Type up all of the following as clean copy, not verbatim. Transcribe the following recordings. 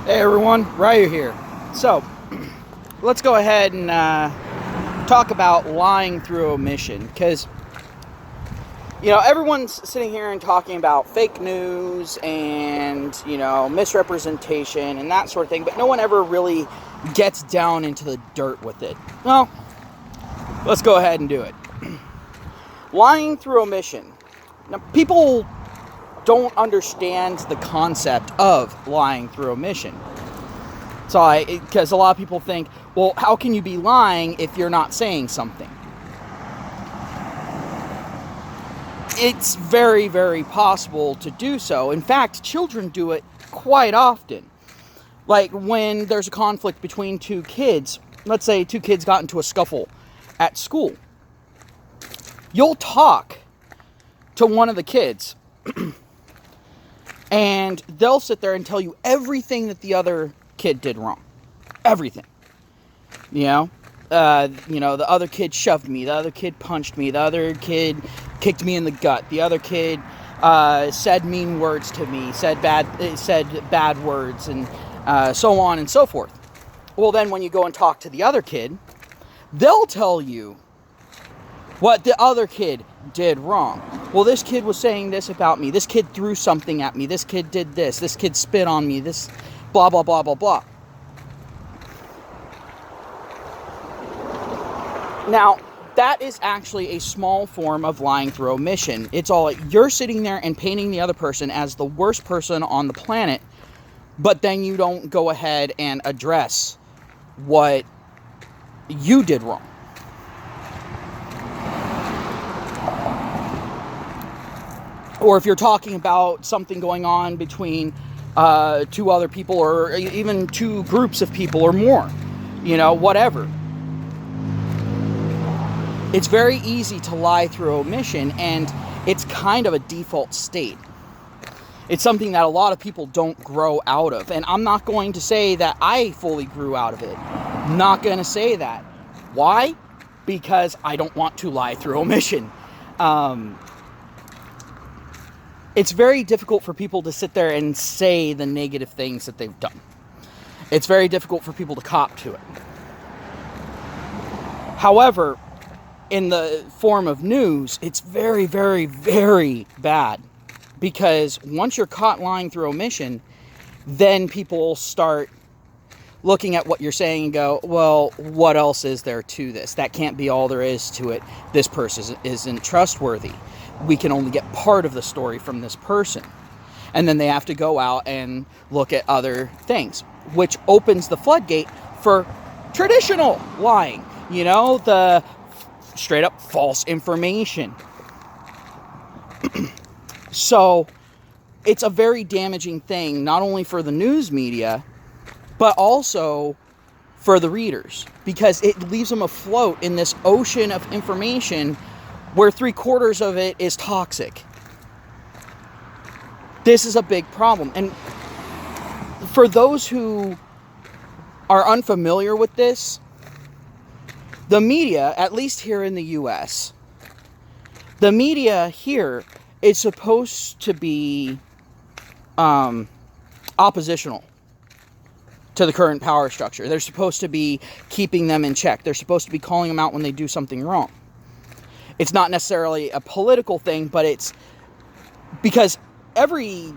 Hey everyone, Ryu here. So, let's go ahead and talk about lying through omission. Because, everyone's sitting here and talking about fake news and, misrepresentation and that sort of thing. But no one ever really gets down into the dirt with it. Well, let's go ahead and do it. Lying through omission. Now, people don't understand the concept of lying through omission. So, because a lot of people think, well, how can you be lying if you're not saying something? It's very, very possible to do so. In fact, children do it quite often. Like when there's a conflict between two kids, let's say two kids got into a scuffle at school. You'll talk to one of the kids and they'll sit there and tell you everything that the other kid did wrong. Everything. The other kid shoved me, the other kid punched me, the other kid kicked me in the gut, the other kid said mean words to me, said bad words, and so on and so forth. Well, then when you go and talk to the other kid, they'll tell you what the other kid did wrong. Well, this kid was saying this about me. This kid threw something at me. This kid did this. This kid spit on me. This blah, blah, blah, blah, blah. Now, that is actually a small form of lying through omission. It's all like you're sitting there and painting the other person as the worst person on the planet, but then you don't go ahead and address what you did wrong. Or if you're talking about something going on between two other people or even two groups of people or more, whatever. It's very easy to lie through omission, and it's kind of a default state. It's something that a lot of people don't grow out of, and I'm not going to say that I fully grew out of it. I'm not going to say that. Why? Because I don't want to lie through omission. It's very difficult for people to sit there and say the negative things that they've done. It's very difficult for people to cop to it. However, in the form of news, it's very, very, very bad. Because once you're caught lying through omission, then people start looking at what you're saying and go, well, what else is there to this? That can't be all there is to it. This person isn't trustworthy. We can only get part of the story from this person. And then they have to go out and look at other things, which opens the floodgate for traditional lying. The straight up false information. So it's a very damaging thing, not only for the news media, but also for the readers, because it leaves them afloat in this ocean of information where 3/4 of it is toxic. This is a big problem. And for those who are unfamiliar with this, the media, at least here in the US, the media here is supposed to be oppositional to the current power structure. They're supposed to be keeping them in check. They're supposed to be calling them out when they do something wrong. It's not necessarily a political thing, but it's because every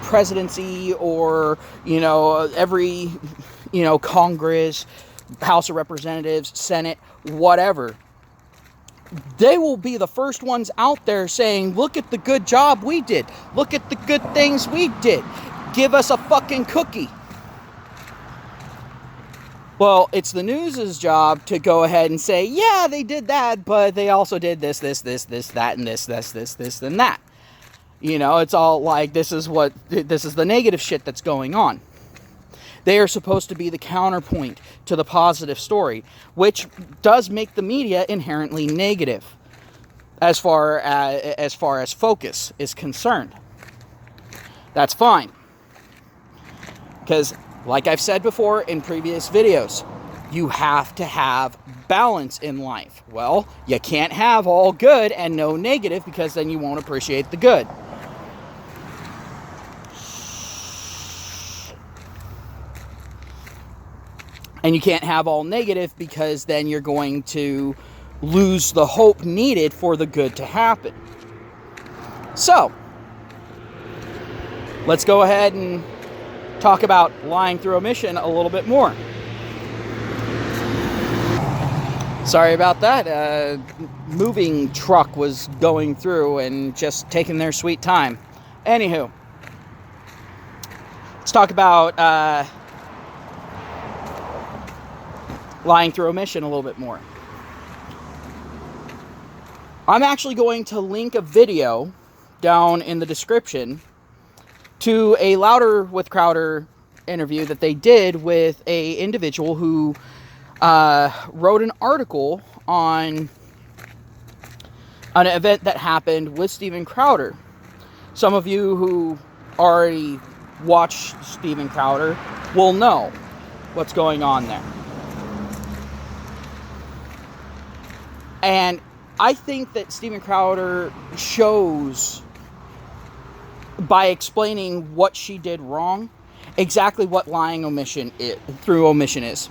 presidency or, every, Congress, House of Representatives, Senate, whatever, they will be the first ones out there saying, look at the good job we did. Look at the good things we did. Give us a fucking cookie. Well, it's the news's job to go ahead and say, yeah, they did that, but they also did this, that, and this, and that. It's all like, this is the negative shit that's going on. They are supposed to be the counterpoint to the positive story, which does make the media inherently negative as far as focus is concerned. That's fine. Because, like I've said before in previous videos, you have to have balance in life. Well, you can't have all good and no negative, because then you won't appreciate the good. And you can't have all negative, because then you're going to lose the hope needed for the good to happen. So, let's go ahead and talk about lying through omission a little bit more. Sorry about that. Moving truck was going through and just taking their sweet time. Anywho, let's talk about lying through omission a little bit more. I'm actually going to link a video down in the description to a Louder with Crowder interview that they did with a individual who wrote an article on an event that happened with Steven Crowder. Some of you who already watch Steven Crowder will know what's going on there. And I think that Steven Crowder shows, by explaining what she did wrong, exactly what lying through omission is.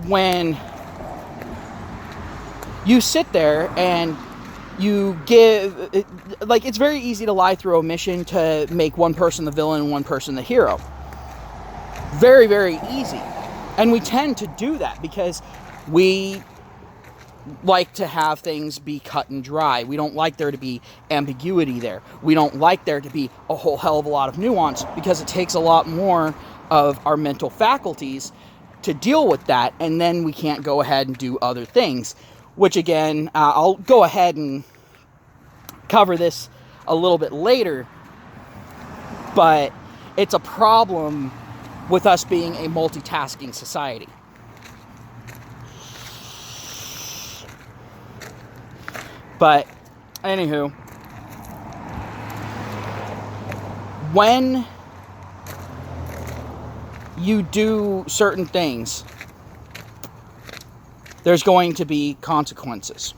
When you sit there and you give, like, it's very easy to lie through omission to make one person the villain and one person the hero. Very, very easy. And we tend to do that because we like to have things be cut and dry. We don't like there to be ambiguity there. We don't like there to be a whole hell of a lot of nuance, because it takes a lot more of our mental faculties to deal with that, and then we can't go ahead and do other things, which again, I'll go ahead and cover this a little bit later, but it's a problem with us being a multitasking society. But, anywho, when you do certain things, there's going to be consequences.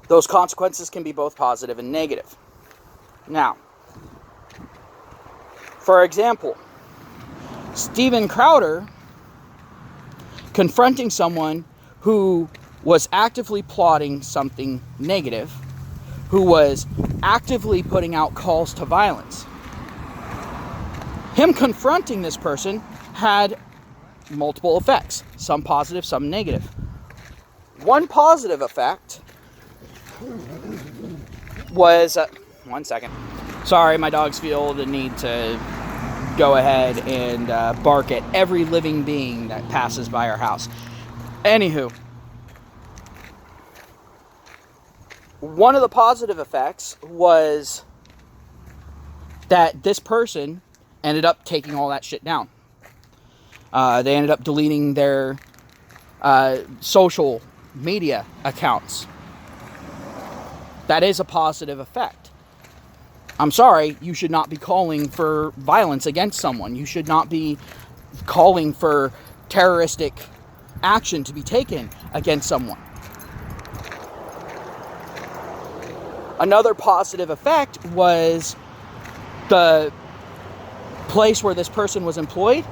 Those consequences can be both positive and negative. Now, for example, Steven Crowder confronting someone who was actively plotting something negative, who was actively putting out calls to violence. Him confronting this person had multiple effects, some positive, some negative. One positive effect was, one second. Sorry, my dogs feel the need to go ahead and bark at every living being that passes by our house. Anywho, one of the positive effects was that this person ended up taking all that shit down. They ended up deleting their social media accounts. That is a positive effect. I'm sorry, you should not be calling for violence against someone. You should not be calling for terroristic action to be taken against someone. Another positive effect was the place where this person was employed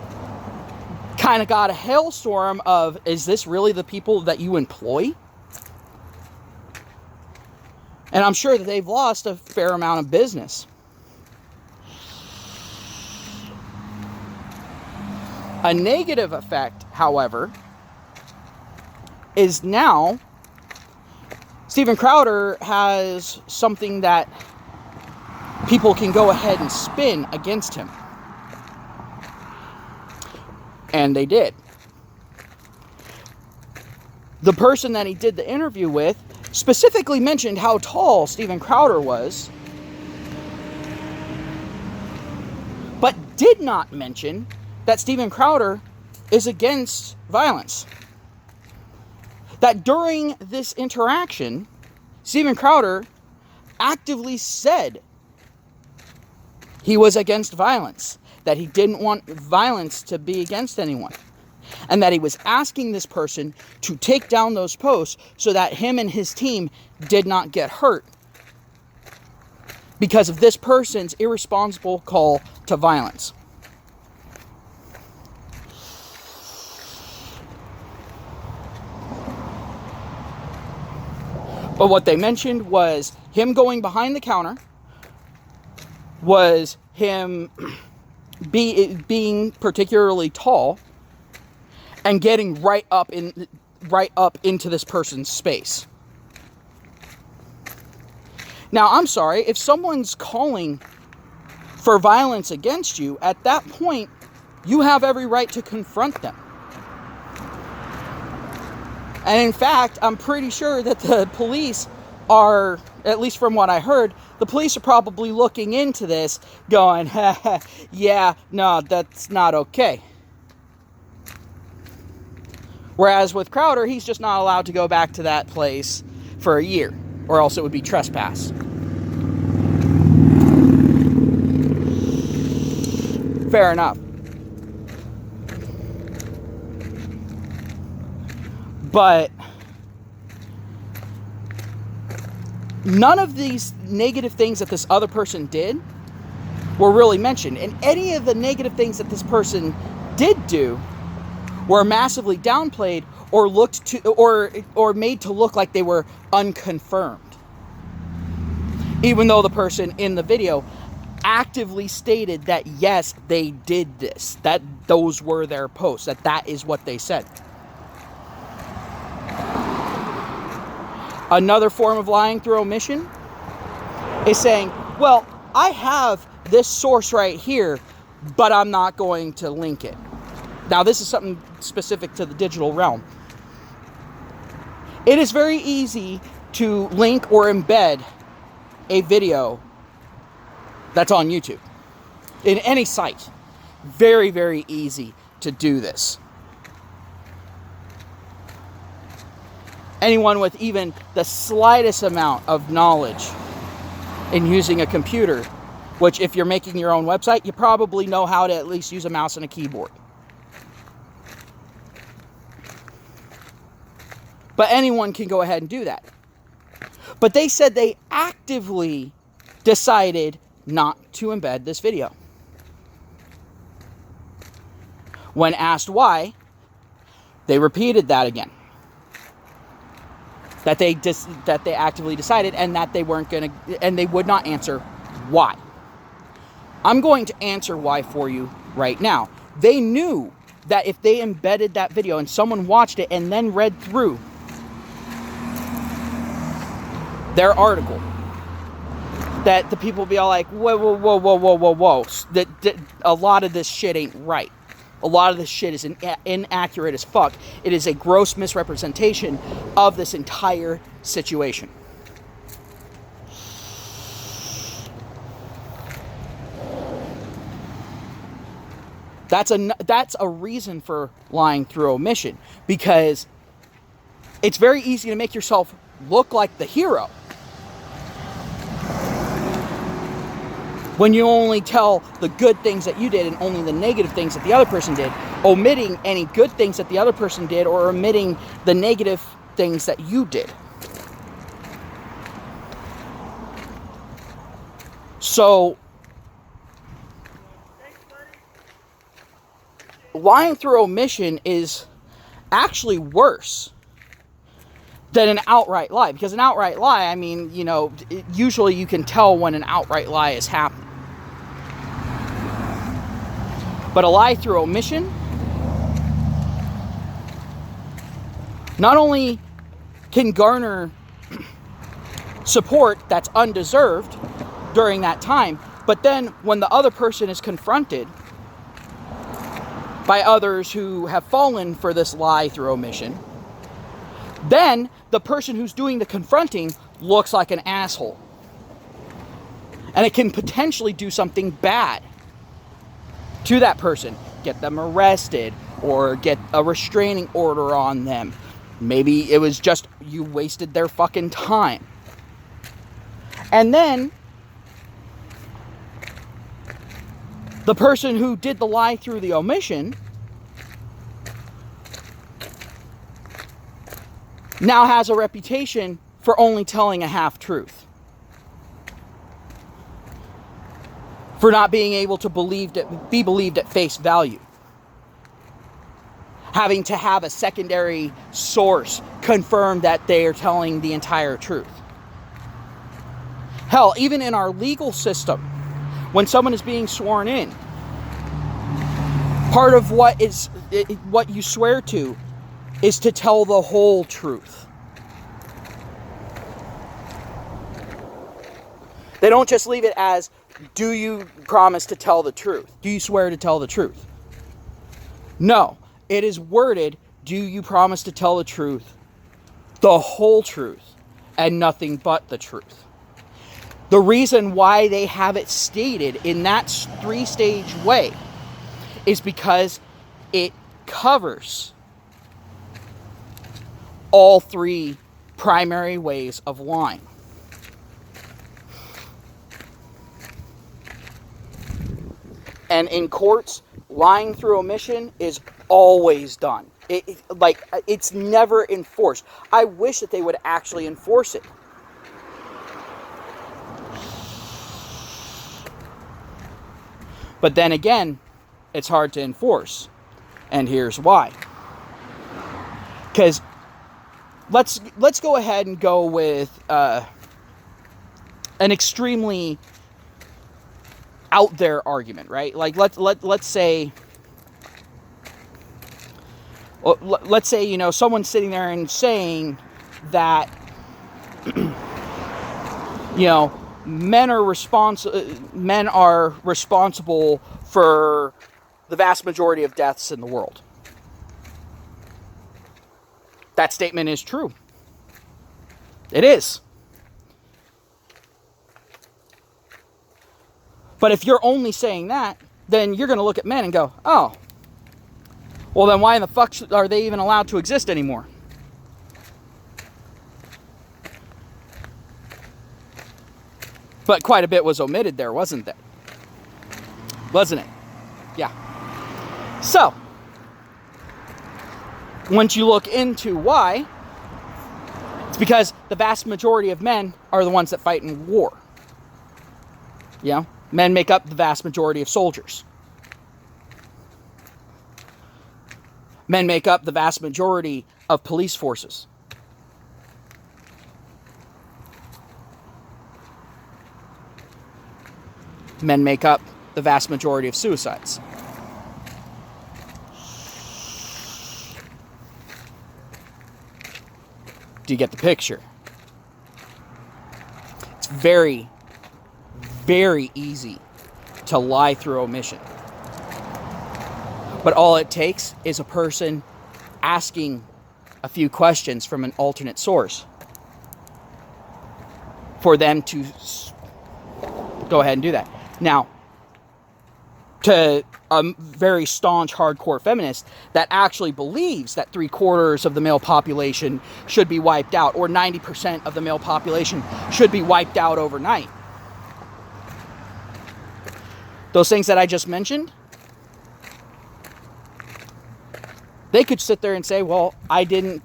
kind of got a hailstorm of, is this really the people that you employ? And I'm sure that they've lost a fair amount of business. A negative effect, however, is now Steven Crowder has something that people can go ahead and spin against him. And they did. The person that he did the interview with specifically mentioned how tall Steven Crowder was, but did not mention that Steven Crowder is against violence. That during this interaction, Steven Crowder actively said he was against violence, that he didn't want violence to be against anyone, and that he was asking this person to take down those posts so that him and his team did not get hurt because of this person's irresponsible call to violence. But what they mentioned was him going behind the counter, was him being particularly tall, and getting right up into this person's space. Now, I'm sorry, if someone's calling for violence against you, at that point, you have every right to confront them. And in fact, I'm pretty sure that the police are, at least from what I heard, the police are probably looking into this, going, yeah, no, that's not okay. Whereas with Crowder, he's just not allowed to go back to that place for a year, or else it would be trespass. Fair enough. But none of these negative things that this other person did were really mentioned. And any of the negative things that this person did do were massively downplayed or looked to or made to look like they were unconfirmed. Even though the person in the video actively stated that yes, they did this, that those were their posts, that is what they said. Another form of lying through omission is saying, well, I have this source right here, but I'm not going to link it. Now, this is something specific to the digital realm. It is very easy to link or embed a video that's on YouTube in any site. Very, very easy to do this. Anyone with even the slightest amount of knowledge in using a computer, which if you're making your own website, you probably know how to at least use a mouse and a keyboard. But anyone can go ahead and do that. But they said they actively decided not to embed this video. When asked why, they repeated that again. That they actively decided, and that they weren't going to, and they would not answer why. I'm going to answer why for you right now. They knew that if they embedded that video and someone watched it and then read through their article, that the people will be all like, whoa. That a lot of this shit ain't right. A lot of this shit is inaccurate as fuck. It is a gross misrepresentation of this entire situation. That's a reason for lying through omission, because it's very easy to make yourself look like the hero when you only tell the good things that you did and only the negative things that the other person did, omitting any good things that the other person did or omitting the negative things that you did. So, lying through omission is actually worse than an outright lie. Because an outright lie, I mean, usually you can tell when an outright lie is happening. But a lie through omission not only can garner support that's undeserved during that time, but then when the other person is confronted by others who have fallen for this lie through omission, then the person who's doing the confronting looks like an asshole. And it can potentially do something bad to that person. Get them arrested or get a restraining order on them. Maybe it was just you wasted their fucking time. And then the person who did the lie through the omission now has a reputation for only telling a half-truth. For not being able to be believed at face value. having to have a secondary source confirm that they are telling the entire truth. Hell, even in our legal system, when someone is being sworn in, part of what you swear to is to tell the whole truth. They don't just leave it as, do you promise to tell the truth? Do you swear to tell the truth? No, it is worded, do you promise to tell the truth, the whole truth, and nothing but the truth? The reason why they have it stated in that 3-stage way is because it covers all 3 primary ways of lying. And in courts, lying through omission is always done. It's never enforced. I wish that they would actually enforce it. But then again, it's hard to enforce. And here's why. Because let's go ahead and go with an extremely out there argument, right? Like let's say, someone's sitting there and saying that men are responsible for the vast majority of deaths in the world. That statement is true. It is. But if you're only saying that, then you're going to look at men and go, oh, well then why in the fuck are they even allowed to exist anymore? But quite a bit was omitted there, wasn't there? Wasn't it? Yeah. So, once you look into why, it's because the vast majority of men are the ones that fight in war. Yeah? Men make up the vast majority of soldiers. Men make up the vast majority of police forces. Men make up the vast majority of suicides. Do you get the picture? It's very, very easy to lie through omission. But all it takes is a person asking a few questions from an alternate source for them to go ahead and do that. Now, to a very staunch, hardcore feminist that actually believes that 3/4 of the male population should be wiped out, or 90% of the male population should be wiped out overnight. Those things that I just mentioned, they could sit there and say, well, I didn't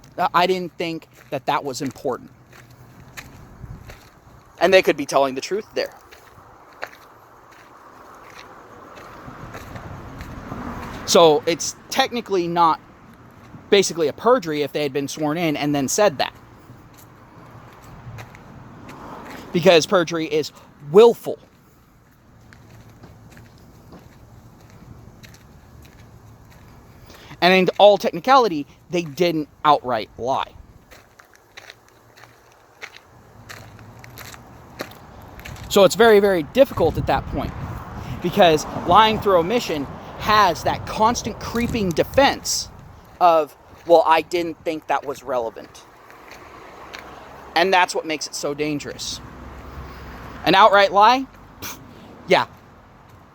think that was important. And they could be telling the truth there. So it's technically not basically a perjury if they had been sworn in and then said that. Because perjury is willful. And in all technicality, they didn't outright lie. So it's very, very difficult at that point. Because lying through omission has that constant creeping defense of, well, I didn't think that was relevant. And that's what makes it so dangerous. An outright lie? Yeah.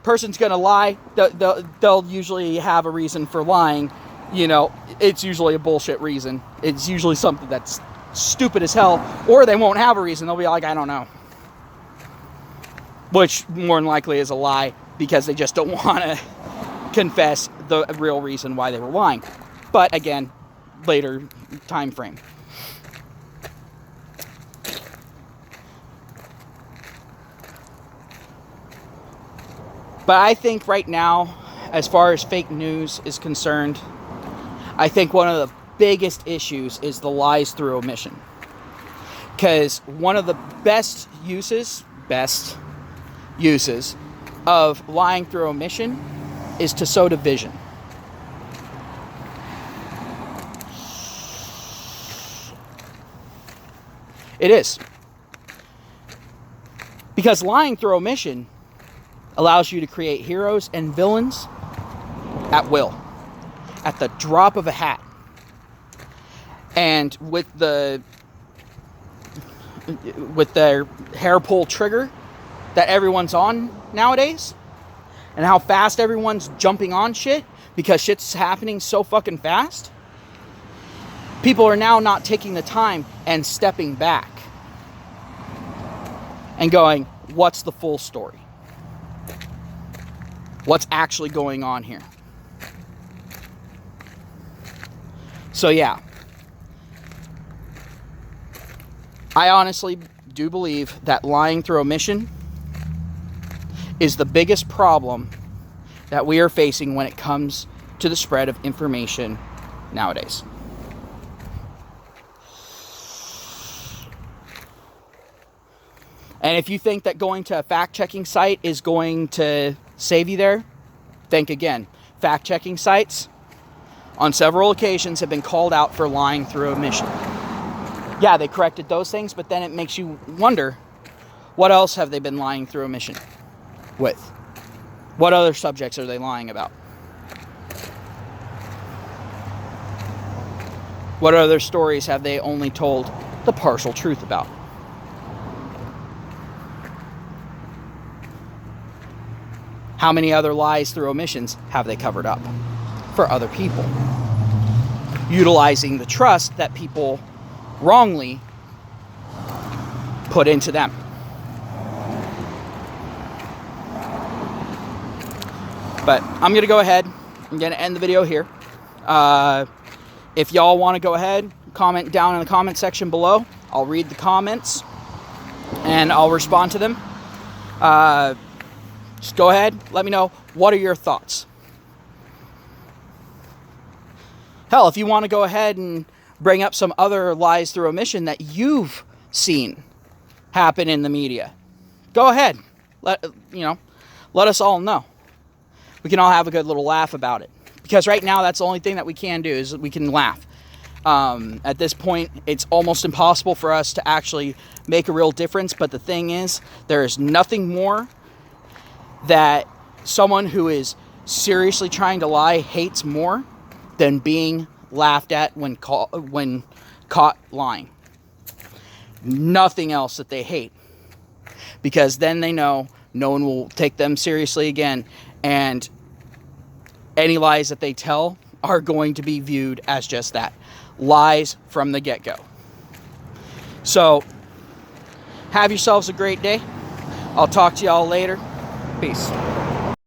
Person's gonna lie. They'll usually have a reason for lying. It's usually a bullshit reason. It's usually something that's stupid as hell. Or they won't have a reason. They'll be like, I don't know. Which more than likely is a lie, because they just don't want to confess the real reason why they were lying. But again, later time frame. But I think right now, as far as fake news is concerned, I think one of the biggest issues is the lies through omission. Because one of the best uses of lying through omission is to sow division. It is. Because lying through omission allows you to create heroes and villains at will, at the drop of a hat. And with their hair pull trigger that everyone's on nowadays, and how fast everyone's jumping on shit because shit's happening so fucking fast, people are now not taking the time and stepping back and going, what's the full story? What's actually going on here? So yeah, I honestly do believe that lying through omission is the biggest problem that we are facing when it comes to the spread of information nowadays. And if you think that going to a fact-checking site is going to save you there, think again. Fact-checking sites, on several occasions, have been called out for lying through omission. Yeah, they corrected those things, but then it makes you wonder, what else have they been lying through omission with? What other subjects are they lying about? What other stories have they only told the partial truth about? How many other lies through omissions have they covered up for other people? Utilizing the trust that people wrongly put into them. But I'm going to go ahead. I'm going to end the video here. If y'all want to go ahead, comment down in the comment section below. I'll read the comments and I'll respond to them. Just go ahead, let me know, what are your thoughts? Hell, if you want to go ahead and bring up some other lies through omission that you've seen happen in the media, go ahead. Let us all know. We can all have a good little laugh about it. Because right now, that's the only thing that we can do, is we can laugh. At this point, it's almost impossible for us to actually make a real difference. But the thing is, there is nothing more that someone who is seriously trying to lie hates more than being laughed at when caught lying. Nothing else that they hate. Because then they know no one will take them seriously again. And any lies that they tell are going to be viewed as just that. Lies from the get-go. So, have yourselves a great day. I'll talk to y'all later. Peace.